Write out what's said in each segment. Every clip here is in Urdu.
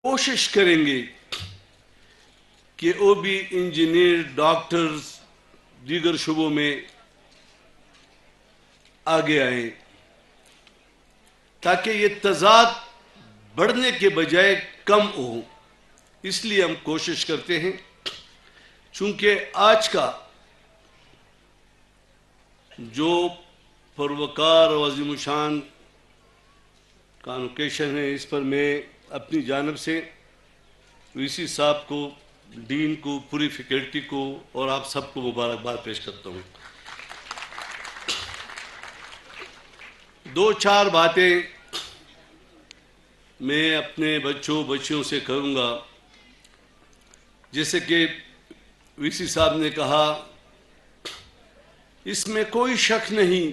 کوشش کریں گے کہ وہ بھی انجینئر، ڈاکٹرز، دیگر شعبوں میں آگے آئیں تاکہ یہ تضاد بڑھنے کے بجائے کم ہو۔ اس لیے ہم کوشش کرتے ہیں، چونکہ آج کا جو پروقار و عظیم الشان کانوکیشن ہے، اس پر میں اپنی جانب سے وی سی صاحب کو، ڈین کو، پوری فیکلٹی کو اور آپ سب کو مبارکباد پیش کرتا ہوں۔ دو چار باتیں میں اپنے بچیوں سے کروں گا۔ جیسے کہ وی سی صاحب نے کہا، اس میں کوئی شک نہیں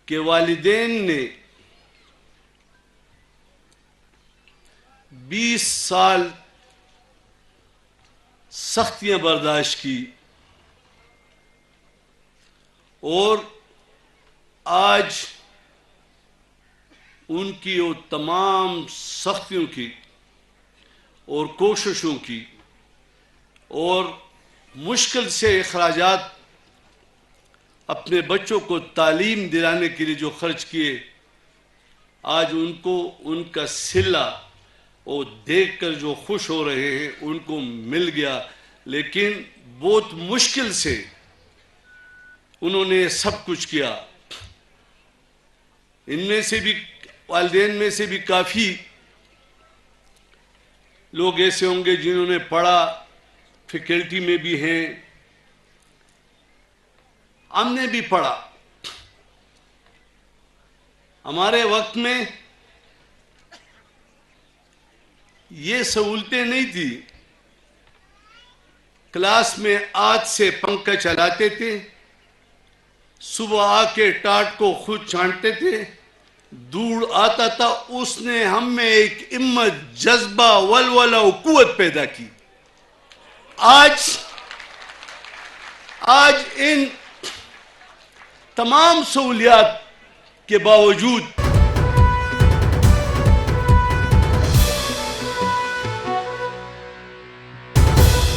کہ والدین نے 20 سال سختیاں برداشت کی اور آج ان کی وہ تمام سختیوں کی اور کوششوں کی اور مشکل سے اخراجات اپنے بچوں کو تعلیم دلانے کے لیے جو خرچ کیے، آج ان کو ان کا صلہ وہ دیکھ کر جو خوش ہو رہے ہیں، ان کو مل گیا۔ لیکن بہت مشکل سے انہوں نے سب کچھ کیا۔ ان میں سے بھی، والدین میں سے بھی کافی لوگ ایسے ہوں گے جنہوں نے پڑھا، فیکلٹی میں بھی ہیں، ہم نے بھی پڑھا۔ ہمارے وقت میں یہ سہولتیں نہیں تھی۔ کلاس میں آج سے پنکھا چلاتے تھے، صبح آ کے ٹاٹ کو خود چھانٹتے تھے، دھوڑ آتا تھا، اس نے ہم میں ایک ہمت، جذبہ، ولولہ و قوت پیدا کی۔ آج ان تمام سہولیات کے باوجود